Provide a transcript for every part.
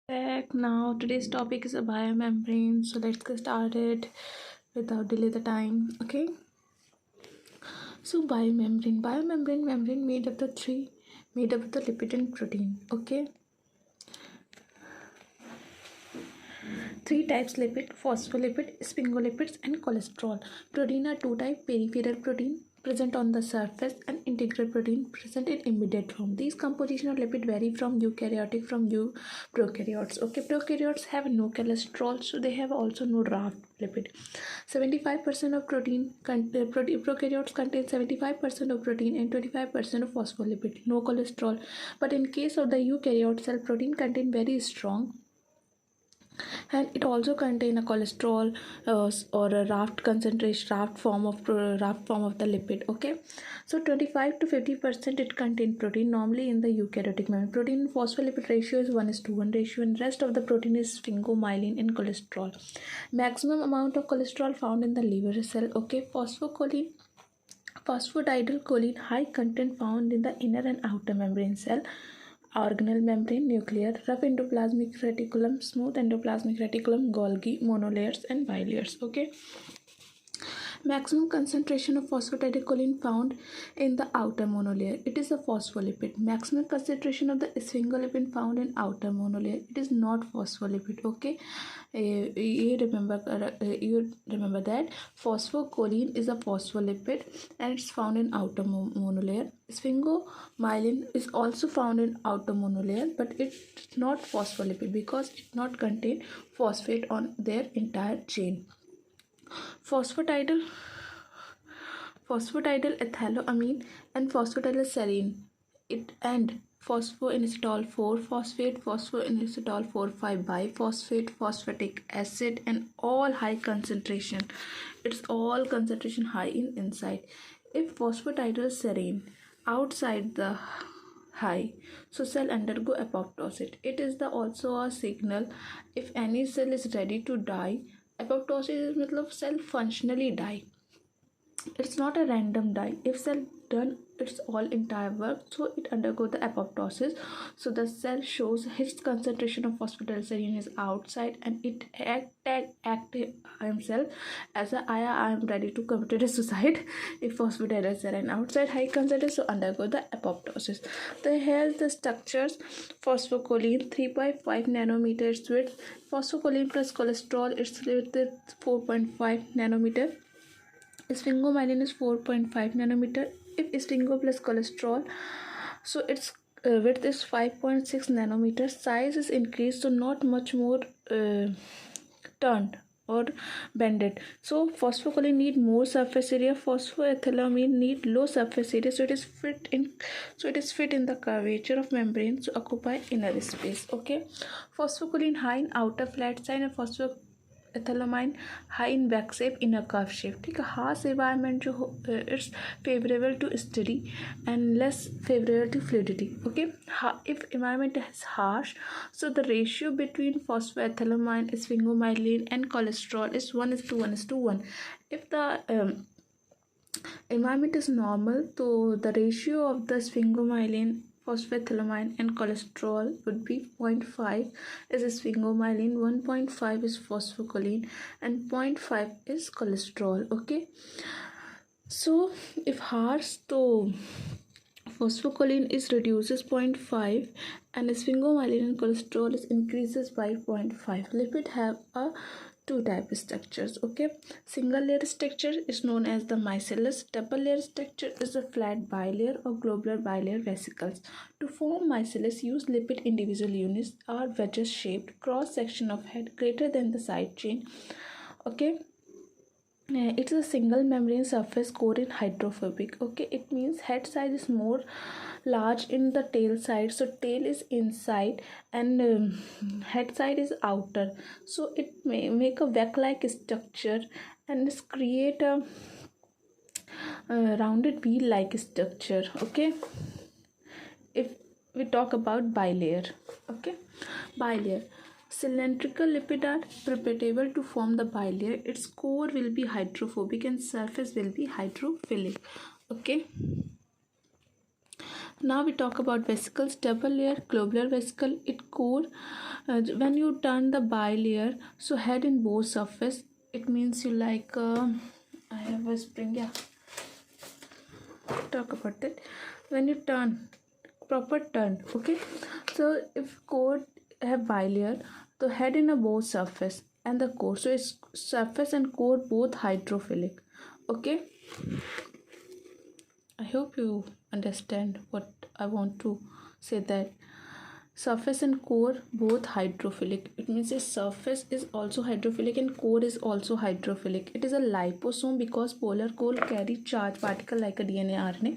Back now, today's topic is a biomembrane. So let's get started without delay the time. Okay. So biomembrane made up of the lipid and protein. Okay. Three types: lipid, phospholipid, sphingolipids, and cholesterol. Protein are two types: peripheral protein present on the surface and integral protein present in immediate form. These composition of lipid vary from eukaryotic from prokaryotes. Okay, prokaryotes have no cholesterol, so they have also no draft lipid. 75% of prokaryotes contain 75% of protein and 25% of phospholipid, no cholesterol. But in case of the eukaryote cell, protein contain very strong, and it also contain a cholesterol or a raft form of the lipid. Okay, so 25 to 50% it contain protein normally in the eukaryotic membrane. Protein phospholipid ratio is 1:1 ratio, and rest of the protein is sphingomyelin and cholesterol. Maximum amount of cholesterol found in the liver cell. Okay, phosphatidylcholine high content found in the inner and outer membrane cell, organelle membrane, nuclear, rough endoplasmic reticulum, smooth endoplasmic reticulum, Golgi, monolayers, and bilayers. Okay. Maximum concentration of phosphatidylcholine found in the outer monolayer. It is a phospholipid. Maximum concentration of the sphingolipid found in outer monolayer. It is not phospholipid. Okay, you remember that phosphocholine is a phospholipid and it's found in outer monolayer. Sphingomyelin is also found in outer monolayer, but it's not phospholipid because it not contain phosphate on their entire chain. Phosphatidylethylamine and phosphatidylserine it and phosphoinositol 4 phosphate, phosphoinositol 4,5 biphosphate, phosphatic acid, and all high concentration. It's all concentration high in inside. If phosphatidylserine outside the high, so cell undergo apoptosis. It is the also a signal if any cell is ready to die. Apoptosis is मतलब cell functionally die. It's not a random die. If cell done its all entire work, so it undergo the apoptosis. So the cell shows its concentration of phosphatidylserine is outside, and it act himself as a I am ready to commit a suicide. If phosphatidylserine outside high concentration, so undergo the apoptosis. The health structures: phosphocholine 3.5 nanometers width. Phosphocholine plus cholesterol, its width is 4.5 nanometer. Sphingomyelin is 4.5 nanometer. If sphingo plus cholesterol, so its width is 5.6 nanometer. Size is increased, so not much more turned or bended. So phosphocholine need more surface area. Phosphoethylamine need low surface area, so it is fit in the curvature of membrane to occupy inner space. Okay, phosphocholine high in outer flat side and ethylamine high in back shape inner curve shape. ठीक है, harsh environment जो it's favorable to steady and less favorable to fluidity. Okay, if environment is harsh, so the ratio between phosphoethylamine, sphingomyelin, and cholesterol is 1:1:1. If the environment is normal, so the ratio of the sphingomyelin, phosphatidylserine, and cholesterol would be 0.5 is sphingomyelin, 1.5 is phosphocholine, and 0.5 is cholesterol. Okay, so if harsh, so phosphocholine is reduces 0.5 and sphingomyelin and cholesterol is increases by 0.5. Lipid have a two type structures. Okay, single layer structure is known as the micellus. Double layer structure is a flat bilayer or globular bilayer vesicles. To form micellus, use lipid individual units or wedges shaped cross section of head greater than the side chain. Okay, it's a single membrane surface core in hydrophobic. Okay, it means head size is more large in the tail side, so tail is inside and head side is outer, so it may make a vac like structure and create a rounded wheel like structure. Okay, if we talk about bilayer. Okay, bilayer cylindrical lipid are preparable to form the bilayer. Its core will be hydrophobic and surface will be hydrophilic. Okay, Now we talk about vesicles. Double layer globular vesicle. It core when you turn the bilayer, so head in both surface. It means you like I have a spring. Yeah, talk about it. When you turn, proper turn. Okay, so if core have bilayer, the head in a both surface and the core. So it's surface and core both hydrophilic. Okay, I hope you understand what I want to say, that surface and core both hydrophilic. It means its surface is also hydrophilic and core is also hydrophilic. It is a liposome because polar core carry charge particle like a DNA RNA.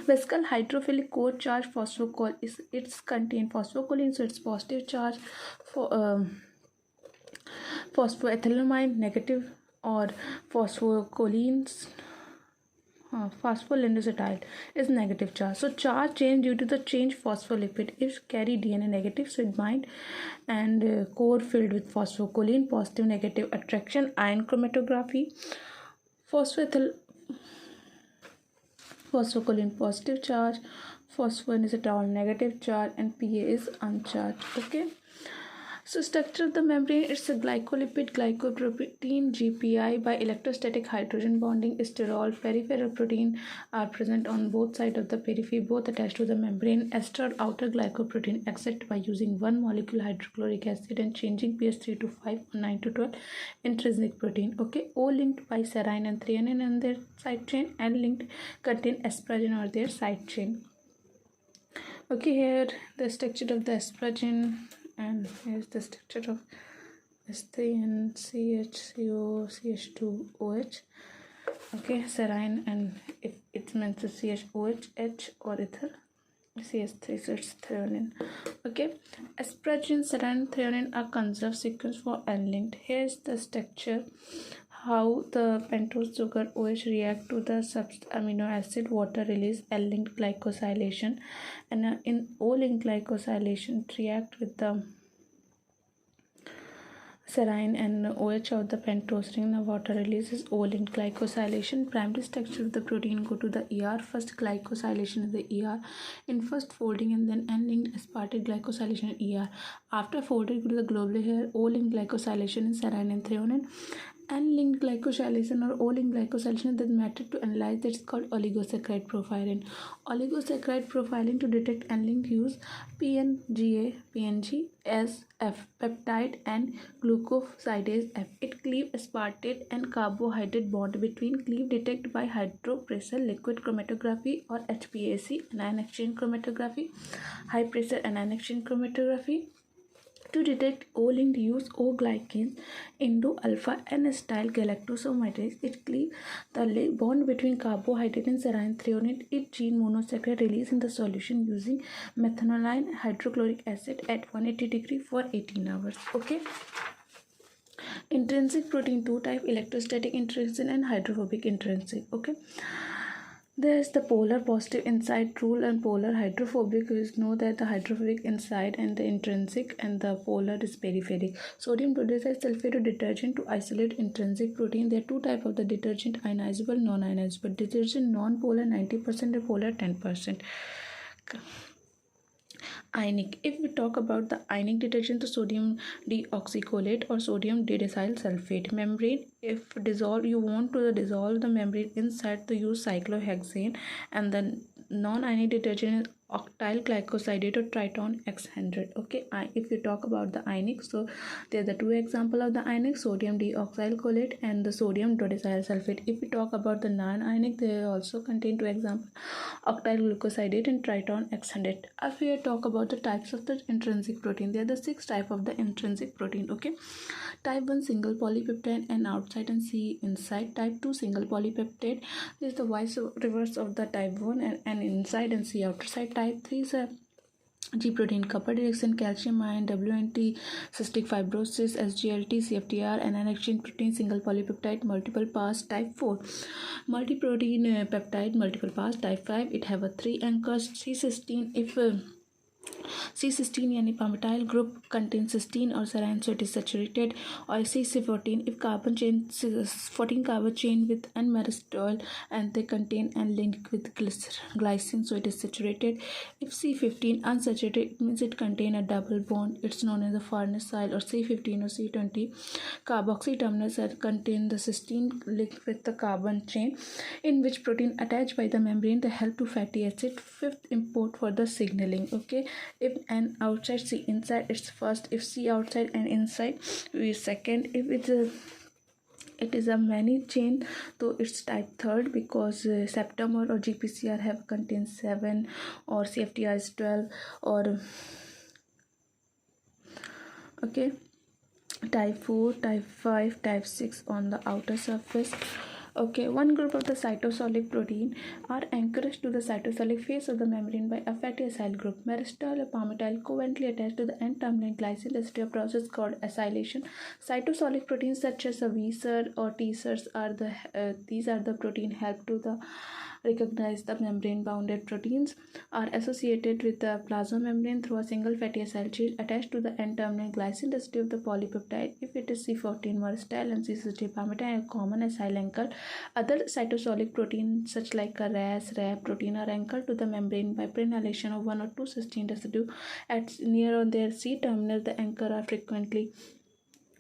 Vesicle hydrophilic core charge phosphocol is it's contain phosphocholine, so it's positive charge for phosphoethylamine negative, or phosphocholine phospholindocetyl is negative charge. So charge change due to the change phospholipid. If carry DNA negative, so it bind, and core filled with phosphocholine positive negative attraction. Ion chromatography, phosphocholine positive charge, phosphoinositol negative charge, and Pa is uncharged. Okay. So structure of the membrane, it's a glycolipid, glycoprotein, GPI. By electrostatic hydrogen bonding, sterol, peripheral protein are present on both sides of the periphery, both attached to the membrane. Ester outer glycoprotein exit by using one molecule hydrochloric acid and changing pH 3 to 5 or 9 to 12. Intrinsic protein. Okay, O linked by serine and threonine on their side chain, and linked contain asparagine or their side chain. Okay, here the structure of the asparagine, and here's the structure of S3 CHCO CH2OH. Okay, serine, and if it meant to CHOH H or ether, CH3, so it's threonine. Okay, asparagine, serine, threonine are conserved sequence for N-linked. Here's the structure, how the pentose sugar OH react to the amino acid water release L-linked glycosylation, and in O-linked glycosylation react with the serine and OH of the pentose ring. The water releases O-linked glycosylation. Primary structure of the protein go to the ER. First glycosylation is the ER in first folding, and then N-linked aspartate glycosylation in ER. After folding, go to the globular hair. O-linked glycosylation in serine and threonine. N-linked glycosylation or O-linked glycosylation, that method to analyze that's called oligosaccharide profiling. Oligosaccharide profiling to detect N-linked use PNG as F peptide and glucosidase F. It cleave aspartate and carbohydrate bond between. Cleave detect by hydropressure liquid chromatography or HPAC, anion exchange chromatography, high pressure anion exchange chromatography. To detect O-linked, use O-glycans Indo-alpha N-style galactosamidase. It cleaves the bond between carbohydrate and serine threonine. It gene monosaccharide release in the solution using methanoline hydrochloric acid at 180 degree for 18 hours. Okay. Intrinsic protein, two type: electrostatic intrinsic and hydrophobic intrinsic. Okay. There's the polar positive inside rule and polar hydrophobic. We know that the hydrophobic inside and the intrinsic, and the polar is peripheric. Sodium dodecyl sulfate detergent to isolate intrinsic protein. There are two types of the detergent: ionizable, non-ionizable. Detergent non-polar 90% and polar 10%. Ionic. If we talk about the ionic detergent, the sodium deoxycholate or sodium didecyl sulfate. Membrane, if dissolve, you want to dissolve the membrane inside, to use cyclohexane, and the non-ionic detergent is octyl glycosidate or triton X100. Okay, if you talk about the ionic, so there are the two examples of the ionic: sodium deoxycholate and the sodium dodecyl sulfate. If we talk about the non-ionic, they also contain two examples: octyl glucosidate and triton X100. If we talk about the types of the intrinsic protein, there are the 6 types of the intrinsic protein. Okay, type 1 single polypeptide, and outside and C inside. Type 2 single polypeptide is the vice reverse of the type 1, and inside and C outside. Type 3 is a G protein, copper direction, calcium ion, WNT, cystic fibrosis, SGLT, CFTR, and an exchange protein, single polypeptide, multiple pass. Type 4 multi-protein peptide, multiple pass. Type 5, it have a 3 anchors, C cysteine. If C16 यानी palmitoyl group contains cysteine or serine, so it is saturated. Or C14 if carbon chain 14 carbon chain with n-myrstol and they contain and linked with glycine, so it is saturated. If C15 unsaturated, it means it contain a double bond, it's known as the farnesyl. Or C15 or C20 carboxy terminals that contain the cysteine linked with the carbon chain in which protein attached by the membrane they help to fatty acid. Fifth import for the signaling. Okay, if n outside C inside, it's first. If C outside and inside, we second. If it is a many chain, so it's type third, because septamer or GPCR have contains 7 or CFTR is 12 or okay, type 4, type 5, type 6 on the outer surface. Okay, one group of the cytosolic protein are anchored to the cytosolic phase of the membrane by a fatty acyl group. Myrstol or palmitoyl covalently attached to the N-terminal glycine residue process called acylation. Cytosolic proteins such as the VSER or TSERs are these are the protein help to the recognize the membrane bounded proteins are associated with the plasma membrane through a single fatty acyl chain attached to the N-terminal glycine residue of the polypeptide. If it is C14 myrstol and C16 palmitoyl, a common acyl anchor. Other cytosolic proteins such like a RAS, RAP protein are anchored to the membrane by prenylation of 1 or 2 cysteine residue at near on their C terminal. The anchor are frequently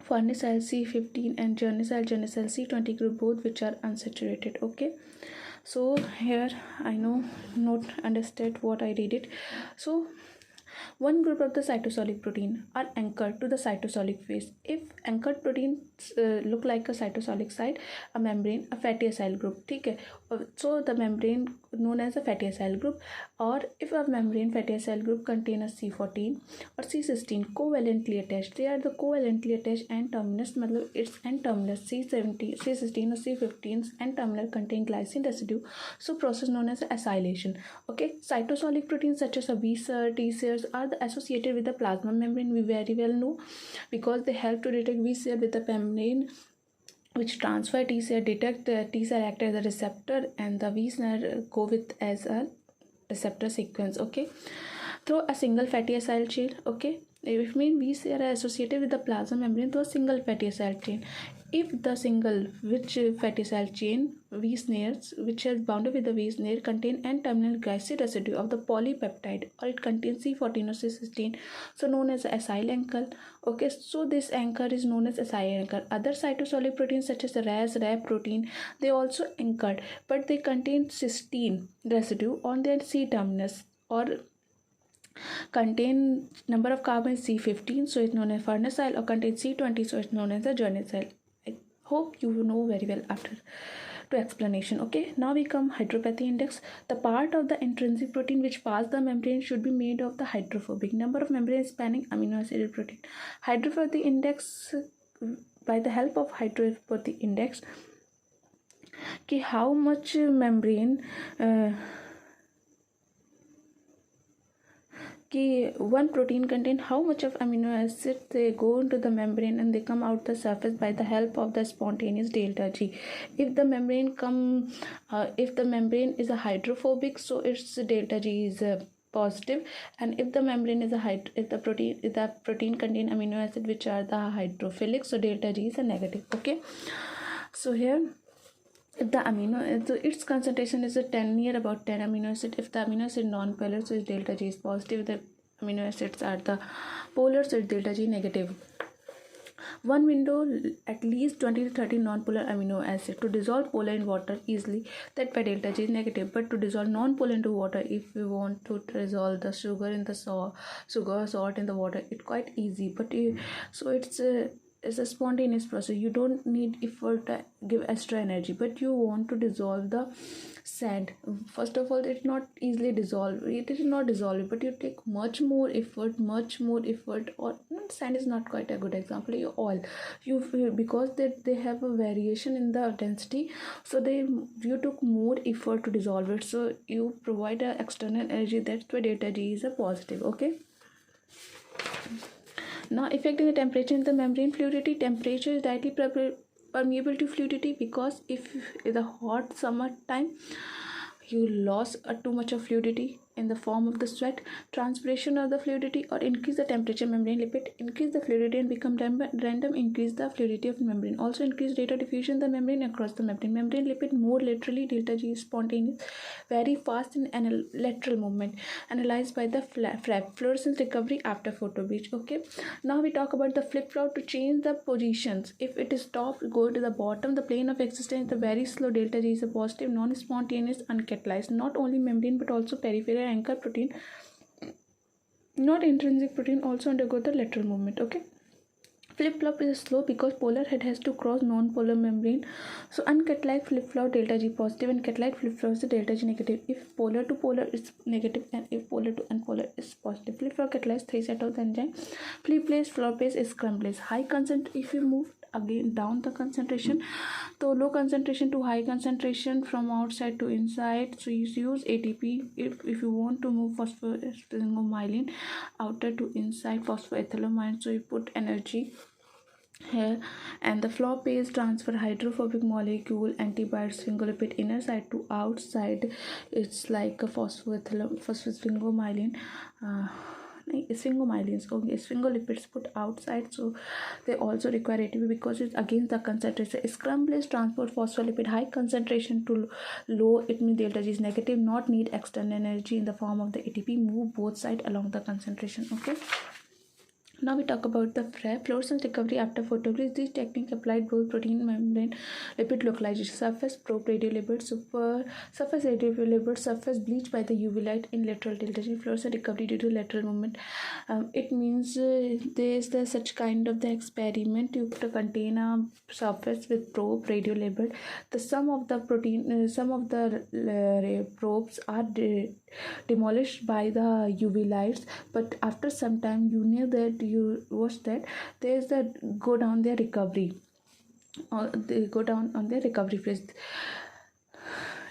farnesyl C15 and geranyl C20 group, both which are unsaturated. Okay, so here I know not understand what I read it. So one group of the cytosolic protein are anchored to the cytosolic phase. If anchored proteins look like a cytosolic site, a membrane, a fatty acyl group. Okay, so the membrane known as a fatty acyl group. Or if a membrane fatty acyl group contain a C14 or C16 covalently attached, they are the covalently attached N-terminus, matlab its N-terminus C17, C16 or C15's N-terminal contain glycine residue, so process known as acylation. Okay, cytosolic proteins such as a VSER, TSERs are associated with the plasma membrane, we very well know, because they help to detect VSER with the membrane which transfer T-cell detect the T-cell act as a receptor and the VSER go with as a receptor sequence. Okay, through a single fatty acyl chain. Okay, it means VSER are associated with the plasma membrane through a single fatty acyl chain. If the single which fatty acyl chain V snares which has bounded with the V snare contain N-terminal glycine residue of the polypeptide, or it contains C14 or C16, so known as acyl anchor. Okay, so this anchor is known as acyl anchor. Other cytosolic proteins such as the RAS, RAP protein, they also anchored, but they contain cysteine residue on their C terminus or contain number of carbons C15, so it's known as farnesyl, or contain C20, so it's known as the geranyl. I hope you know very well after to explanation. Okay, now we come hydropathy index. The part of the intrinsic protein which pass the membrane should be made of the hydrophobic number of membrane spanning amino acid protein. Hydropathy index, by the help of hydropathy index, how much membrane one protein contain how much of amino acid they go into the membrane and they come out the surface by the help of the spontaneous delta G. If the membrane is a hydrophobic, so its delta G is positive, and if the membrane is if the protein contain amino acid which are the hydrophilic, so delta G is a negative. Okay, so here if the so its concentration is near about 10 amino acid. If the amino acid non-polar, so its delta G is positive. The amino acids are the polar, so its delta G negative. One window, at least 20 to 30 non-polar amino acid to dissolve polar in water easily, that by delta G is negative. But to dissolve non-polar into water, if we want to dissolve the sugar in the salt in the water, it's quite easy. But so it's a spontaneous process. You don't need effort to give extra energy, but you want to dissolve the sand. First of all, it's not easily dissolved. It is not dissolved, but you take much more effort. Or sand is not quite a good example. Oil, because they have a variation in the density, so you took more effort to dissolve it. So you provide a external energy. That's why delta G is a positive. Okay. Now, affecting the temperature in the membrane fluidity. Temperature is directly permeable to fluidity, because if in the hot summer time you lost too much of fluidity, in the form of the sweat, transpiration of the fluidity, or increase the temperature membrane lipid, increase the fluidity and become random, increase the fluidity of membrane, also increase rate of diffusion of the membrane across the membrane lipid, more laterally, delta G is spontaneous, very fast in lateral movement, analyzed by the flap, fluorescence recovery after photo bleach. Okay, now we talk about the flip flop to change the positions. If it is top, go to the bottom, the plane of existence, the very slow, delta G is a positive, non-spontaneous, uncatalyzed, not only membrane but also peripheral anchor protein, not intrinsic protein, also undergo the lateral movement. Okay, flip-flop is slow because polar head has to cross non-polar membrane. So uncatalyzed flip-flop delta G positive and catalyzed flip-flop is delta G negative. If polar to polar is negative and if polar to unpolar is positive. Flip-flop catalyzed 3 set of the enzyme. Flip-place, flop-place is scrum-place. High concent, if you move again down the concentration, so low concentration to high concentration from outside to inside, so you use ATP. If you want to move phosphorylmyelin outer to inside phosphoethylamine, so you put energy here. And the flop is transfer hydrophobic molecule antibiotic sphingolipid inner side to outside. It's like a phosphosphingomyelin sphingomyelins. Okay, sphingolipids put outside, so they also require ATP because it's against the concentration. Scrum-based transport phospholipid high concentration to low, it means delta G is negative, not need external energy in the form of the ATP, move both sides along the concentration. Okay, now we talk about the fluorescence recovery after photobleach. This technique applied both protein membrane lipid localization, surface probe radiolipid, surface radiolipid, surface bleach by the UV light in lateral delta G, fluorescence recovery due to lateral movement. It means there is such kind of the experiment. You put a container surface with probe radiolipid. The sum of the protein, some of the probes are demolished by the UV lights, but after some time you know that you watch that there's that go down their recovery, or they go down on their recovery phase.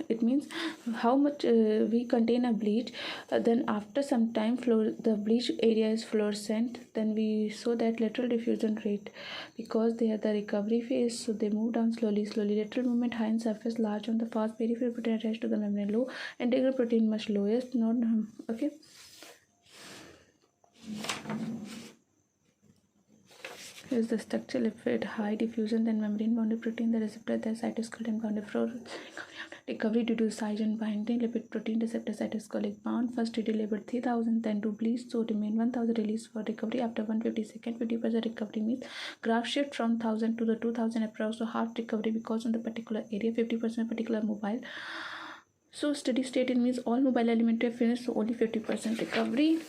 It means how much we contain a bleach, then after some time the bleach area is fluorescent, then we show that lateral diffusion rate because they are the recovery phase, so they move down slowly. Lateral movement high in surface, large on the fast, peripheral protein attached to the membrane, low, integral protein much lowest, not okay. Here's the structure. Lipid high diffusion, then membrane bounded protein, the receptor, the cytoskeleton bounded recovery due to size and binding. Lipid protein receptor cytosolic bound, first radiolipid 3000, then to bleach, so remain 1000 release for recovery after 150 seconds. 50% recovery means graph shift from 1000 to the 2000 approach, so half recovery because on the particular area, 50% particular mobile. So steady state, it means all mobile element are finished, so only 50% recovery.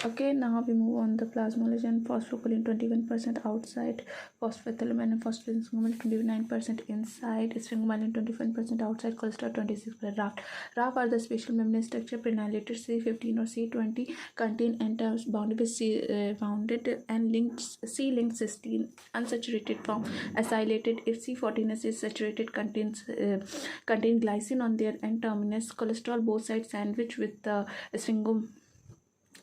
Okay, now we move on the plasmology and phosphocholine 21% outside, phosphoethylamine and phosphorylmyelin 29% inside, sphingomyelin 21% outside, cholesterol 26%. RAF are the special membrane structure prenylated C15 or C20 contain ends bounded with bounded and linked C-linked cysteine unsaturated form, acylated. If C14 is saturated, contain glycine on their end terminus, cholesterol both sides sandwich with the sphingomyelin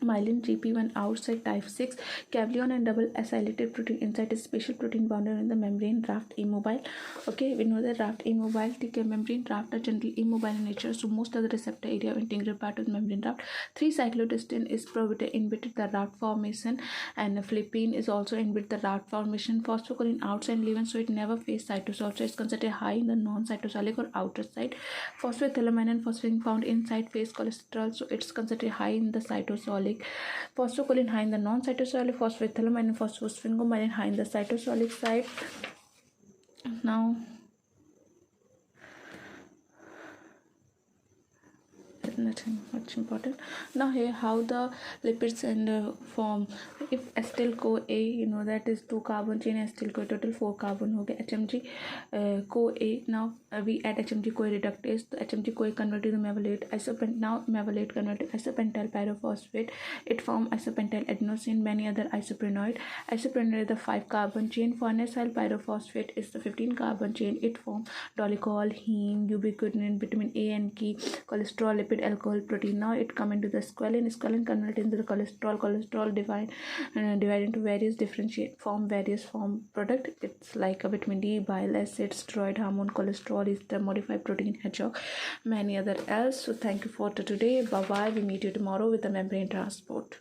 GP1 outside, type 6 caveolin and double acylated protein inside is special protein bounded in the membrane, raft immobile. Okay, we know that raft immobile, the membrane raft are generally immobile in nature, so most of the receptor area of integral part of the membrane raft. 3-cyclodystine is inhibited the raft formation, and flippine is also inhibited the raft formation. Phosphocholine outside leaven, so it never face cytosol, so it's considered high in the non-cytosolic or outer side. Phosphoethylamine and phosphine found inside face cholesterol, so it's considered high in the cytosolic. Phosphocholine high in the non-cytosolic, phosphoethylamine and phosphosphingomyelin high in the cytosolic side. Now nothing much important. Now here how the lipids and form. If acetyl CoA, you know that is 2 carbon chain, acetyl CoA total 4 carbon हो गया. HMG CoA, now we add HMG CoA reductase, तो HMG CoA convert to the malate now malate convert to isopentyl pyrophosphate, it form isopentyl adenosine, many other isoprenoid is the 5 carbon chain. Farnesyl pyrophosphate is the 15 carbon chain, it form dolicol, heme, ubiquitin, vitamin A and K, cholesterol, lipid, alcohol, protein. Now it come into the squalene convert into the cholesterol divide into various differentiate form various form product. It's like a vitamin D, bile acid, steroid hormone, cholesterol, polyester, modified protein, hedgehog, many other else. So thank you for today. Bye bye. We meet you tomorrow with the membrane transport.